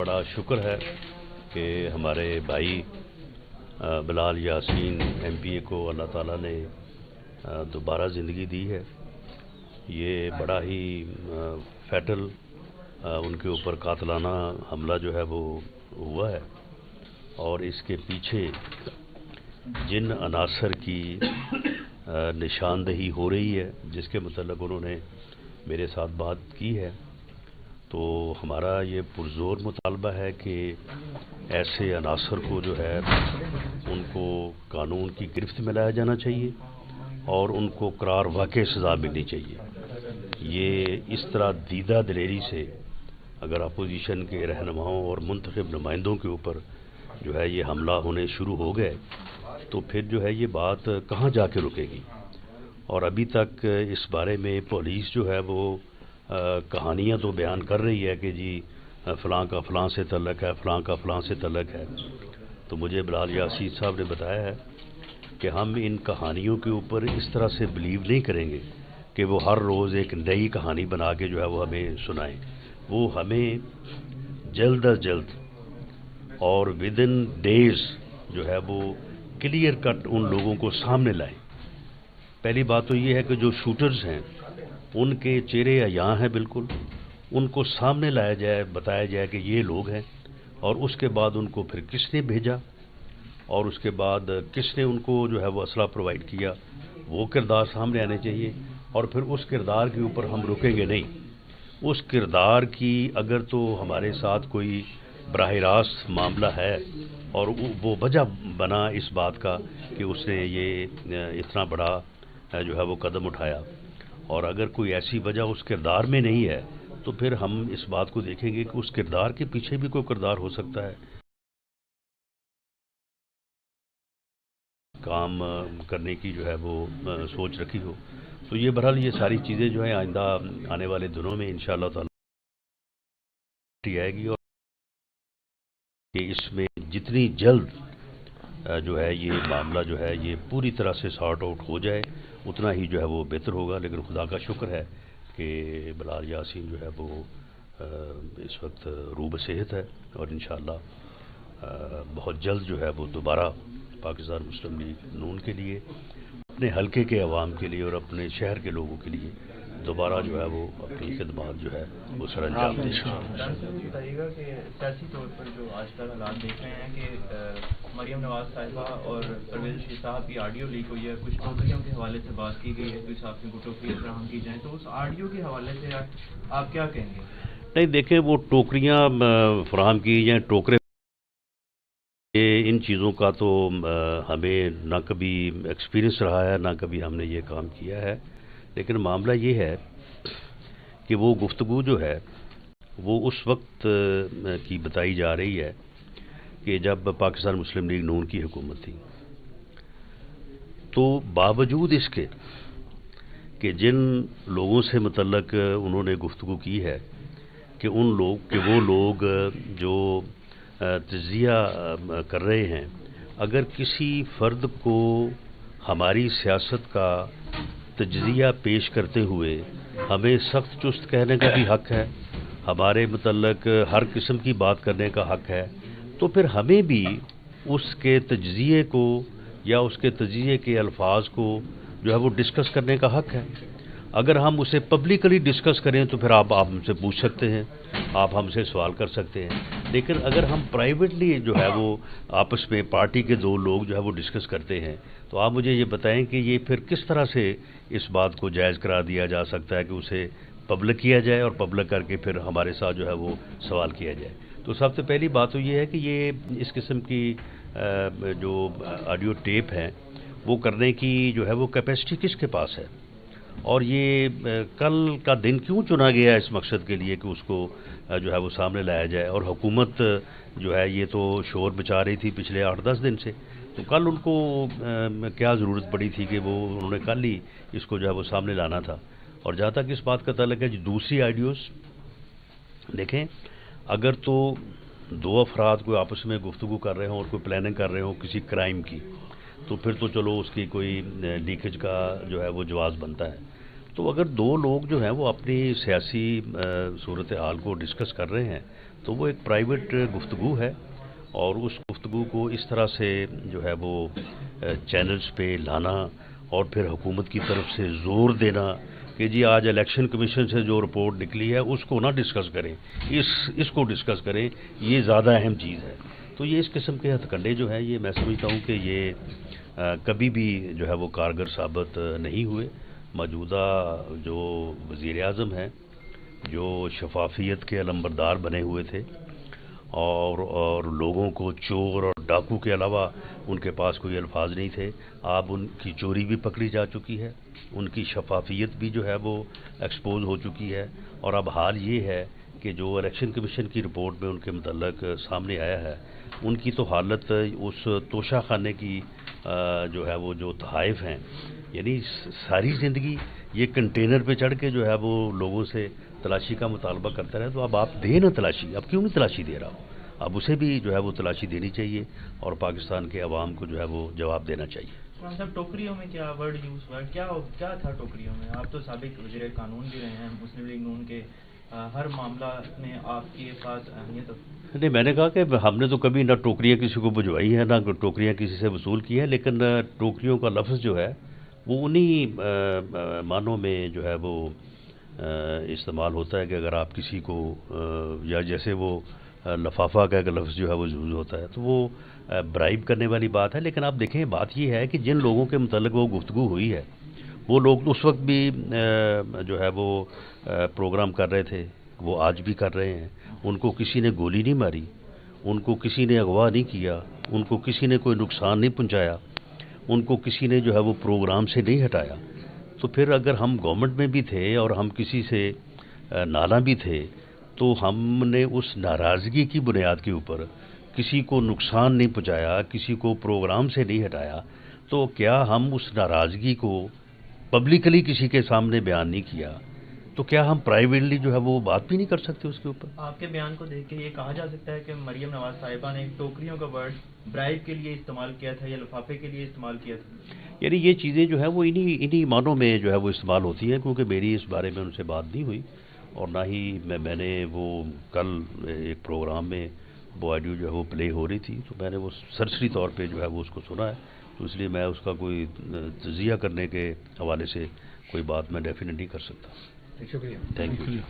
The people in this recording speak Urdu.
بڑا شکر ہے کہ ہمارے بھائی بلال یاسین ایم پی اے کو اللہ تعالیٰ نے دوبارہ زندگی دی ہے۔ یہ بڑا ہی فیٹل ان کے اوپر قاتلانہ حملہ جو ہے وہ ہوا ہے، اور اس کے پیچھے جن عناصر کی نشاندہی ہو رہی ہے، جس کے متعلق انہوں نے میرے ساتھ بات کی ہے، تو ہمارا یہ پرزور مطالبہ ہے کہ ایسے عناصر کو جو ہے ان کو قانون کی گرفت میں لایا جانا چاہیے اور ان کو قرار واقع سزا ملنی چاہیے۔ یہ اس طرح دیدہ دلیری سے اگر اپوزیشن کے رہنماؤں اور منتخب نمائندوں کے اوپر جو ہے یہ حملہ ہونے شروع ہو گئے تو پھر جو ہے یہ بات کہاں جا کے رکے گی۔ اور ابھی تک اس بارے میں پولیس جو ہے وہ کہانیاں تو بیان کر رہی ہے کہ جی فلاں کا فلاں سے تعلق ہے، فلاں کا فلاں سے تعلق ہے، تو مجھے بلال یاسین صاحب نے بتایا ہے کہ ہم ان کہانیوں کے اوپر اس طرح سے بلیو نہیں کریں گے کہ وہ ہر روز ایک نئی کہانی بنا کے جو ہے وہ ہمیں سنائیں۔ وہ ہمیں جلد از جلد اور ود ان ڈیز جو ہے وہ کلیئر کٹ ان لوگوں کو سامنے لائیں۔ پہلی بات تو یہ ہے کہ جو شوٹرز ہیں ان کے چہرے عیاں ہیں بالکل، ان کو سامنے لایا جائے، بتایا جائے کہ یہ لوگ ہیں، اور اس کے بعد ان کو پھر کس نے بھیجا اور اس کے بعد کس نے ان کو جو ہے وہ اسلحہ پرووائڈ کیا، وہ کردار سامنے آنے چاہیے۔ اور پھر اس کردار کے اوپر ہم رکیں گے نہیں۔ اس کردار کی اگر تو ہمارے ساتھ کوئی براہ راست معاملہ ہے اور وہ وجہ بنا اس بات کا کہ اس نے یہ اتنا بڑا جو ہے وہ قدم اٹھایا، اور اگر کوئی ایسی وجہ اس کردار میں نہیں ہے تو پھر ہم اس بات کو دیکھیں گے کہ اس کردار کے پیچھے بھی کوئی کردار ہو سکتا ہے، کام کرنے کی جو ہے وہ سوچ رکھی ہو۔ تو یہ بہرحال یہ ساری چیزیں جو ہیں آئندہ آنے والے دنوں میں انشاءاللہ تعالی آئے گی، اور کہ اس میں جتنی جلد جو ہے یہ معاملہ جو ہے یہ پوری طرح سے سارٹ آؤٹ ہو جائے اتنا ہی جو ہے وہ بہتر ہوگا۔ لیکن خدا کا شکر ہے کہ بلال یاسین جو ہے وہ اس وقت روح صحت ہے، اور انشاءاللہ بہت جلد جو ہے وہ دوبارہ پاکستان مسلم لیگ نون کے لیے، اپنے حلقے کے عوام کے لیے اور اپنے شہر کے لوگوں کے لیے دوبارہ جو ہے وہ اپنی خدمات جو ہے وہ سر انجام دے گا۔ بتائیے گا کہ سیاسی طور پر جو آج کل حالات دیکھ رہے ہیں کہ مریم نواز صاحبہ اور پرویز رشید صاحب کی آڈیو لیک ہوئی ہے، کچھ ٹوکریوں کے حوالے سے بات کی گئی ہے، کوئی صاحب کو ٹوکریاں فراہم کی جائیں، تو اس آڈیو کے حوالے سے آپ کیا کہیں گے؟ نہیں دیکھیں، وہ ٹوکریاں فراہم کی جائیں، ٹوکرے، ان چیزوں کا تو ہمیں نہ کبھی ایکسپیرینس رہا ہے، نہ کبھی ہم نے یہ کام کیا ہے۔ لیکن معاملہ یہ ہے کہ وہ گفتگو جو ہے وہ اس وقت کی بتائی جا رہی ہے کہ جب پاکستان مسلم لیگ نون کی حکومت تھی، تو باوجود اس کے کہ جن لوگوں سے متعلق انہوں نے گفتگو کی ہے کہ وہ لوگ جو تجزیہ کر رہے ہیں، اگر کسی فرد کو ہماری سیاست کا تجزیہ پیش کرتے ہوئے ہمیں سخت چست کہنے کا بھی حق ہے، ہمارے متعلق ہر قسم کی بات کرنے کا حق ہے، تو پھر ہمیں بھی اس کے تجزیے کو یا اس کے تجزیے کے الفاظ کو جو ہے وہ ڈسکس کرنے کا حق ہے۔ اگر ہم اسے پبلکلی ڈسکس کریں تو پھر آپ ہم سے پوچھ سکتے ہیں، آپ ہم سے سوال کر سکتے ہیں، لیکن اگر ہم پرائیویٹلی جو ہے وہ آپس میں پارٹی کے دو لوگ جو ہے وہ ڈسکس کرتے ہیں، تو آپ مجھے یہ بتائیں کہ یہ پھر کس طرح سے اس بات کو جائز قرار دیا جا سکتا ہے کہ اسے پبلک کیا جائے اور پبلک کر کے پھر ہمارے ساتھ جو ہے وہ سوال کیا جائے۔ تو سب سے پہلی بات تو یہ ہے کہ یہ اس قسم کی جو آڈیو ٹیپ ہیں وہ کرنے کی جو ہے وہ کیپیسٹی کس کے پاس ہے، اور یہ کل کا دن کیوں چنا گیا اس مقصد کے لیے کہ اس کو جو ہے وہ سامنے لایا جائے، اور حکومت جو ہے یہ تو شور مچا رہی تھی پچھلے 8-10 دن سے، تو کل ان کو کیا ضرورت پڑی تھی کہ انہوں نے کل ہی اس کو جو ہے وہ سامنے لانا تھا۔ اور جہاں تک اس بات کا تعلق ہے دوسری آڈیوز، دیکھیں اگر تو دو افراد کوئی آپس میں گفتگو کر رہے ہوں اور کوئی پلاننگ کر رہے ہوں کسی کرائم کی، تو پھر تو چلو اس کی کوئی لیکیج کا جو ہے وہ جواز بنتا ہے۔ تو اگر دو لوگ جو ہیں وہ اپنی سیاسی صورتحال کو ڈسکس کر رہے ہیں تو وہ ایک پرائیویٹ گفتگو ہے، اور اس گفتگو کو اس طرح سے جو ہے وہ چینلز پہ لانا اور پھر حکومت کی طرف سے زور دینا کہ جی آج الیکشن کمیشن سے جو رپورٹ نکلی ہے اس کو نہ ڈسکس کریں، اس کو ڈسکس کریں، یہ زیادہ اہم چیز ہے۔ تو یہ اس قسم کے ہتھ کنڈے جو ہیں یہ میں سمجھتا ہوں کہ یہ کبھی بھی جو ہے وہ کارگر ثابت نہیں ہوئے۔ موجودہ جو وزیر اعظم ہیں، جو شفافیت کے علمبردار بنے ہوئے تھے اور لوگوں کو چور اور ڈاکو کے علاوہ ان کے پاس کوئی الفاظ نہیں تھے، اب ان کی چوری بھی پکڑی جا چکی ہے، ان کی شفافیت بھی جو ہے وہ ایکسپوز ہو چکی ہے، اور اب حال یہ ہے کہ جو الیکشن کمیشن کی رپورٹ میں ان کے متعلق سامنے آیا ہے، ان کی تو حالت اس توشہ خانے کی جو ہے وہ جو تحائف ہیں، یعنی ساری زندگی یہ کنٹینر پہ چڑھ کے جو ہے وہ لوگوں سے تلاشی کا مطالبہ کرتا رہے، تو اب آپ دیں نا تلاشی، اب کیوں نہیں تلاشی دے رہا ہو؟ اب اسے بھی جو ہے وہ تلاشی دینی چاہیے اور پاکستان کے عوام کو جو ہے وہ جواب دینا چاہیے۔ صاحب ٹوکریوں میں کیا ورڈ یوز ہوا، کیا تھا ٹوکریوں میں؟ آپ تو سابق وزیر قانون بھی رہے ہیں مسلم لیگ نون کے، ہر معاملہ میں آپ کے پاس اہمیت؟ نہیں، میں نے کہا کہ ہم نے تو کبھی نہ ٹوکریاں کسی کو بھجوائی ہیں، نہ ٹوکریاں کسی سے وصول کی ہیں، لیکن ٹوکریوں کا لفظ جو ہے وہ انہی معنوں میں جو ہے وہ استعمال ہوتا ہے کہ اگر آپ کسی کو یا جیسے وہ لفافہ کا ایک لفظ جو ہے وہ یوز ہوتا ہے تو وہ برائب کرنے والی بات ہے۔ لیکن آپ دیکھیں بات یہ ہے کہ جن لوگوں کے متعلق وہ گفتگو ہوئی ہے وہ لوگ اس وقت بھی جو ہے وہ پروگرام کر رہے تھے، وہ آج بھی کر رہے ہیں، ان کو کسی نے گولی نہیں ماری، ان کو کسی نے اغوا نہیں کیا، ان کو کسی نے کوئی نقصان نہیں پہنچایا، ان کو کسی نے جو ہے وہ پروگرام سے نہیں ہٹایا۔ تو پھر اگر ہم گورنمنٹ میں بھی تھے اور ہم کسی سے نالاں بھی تھے تو ہم نے اس ناراضگی کی بنیاد کے اوپر کسی کو نقصان نہیں پہنچایا، کسی کو پروگرام سے نہیں ہٹایا، تو کیا ہم اس ناراضگی کو پبلکلی کسی کے سامنے بیان نہیں کیا تو کیا ہم پرائیویٹلی جو ہے وہ بات بھی نہیں کر سکتے اس کے اوپر؟ آپ کے بیان کو دیکھ کے یہ کہا جا سکتا ہے کہ مریم نواز صاحبہ نے ٹوکریوں کا ورڈ برائب کے لیے استعمال کیا تھا یا لفافے کے لیے استعمال کیا تھا؟ یعنی یہ چیزیں جو ہے وہ انہی معنوں میں جو ہے وہ استعمال ہوتی ہیں، کیونکہ میری اس بارے میں ان سے بات نہیں ہوئی اور نہ ہی میں نے وہ کل ایک پروگرام میں وہ آڈیو جو ہے وہ پلے ہو رہی تھی تو میں نے وہ سرسری طور پہ جو ہے وہ اس کو سنا ہے، تو اس لیے میں اس کا کوئی تجزیہ کرنے کے حوالے سے کوئی بات میں ڈیفینیٹ نہیں کر سکتا۔ شکریہ، تھینک یو۔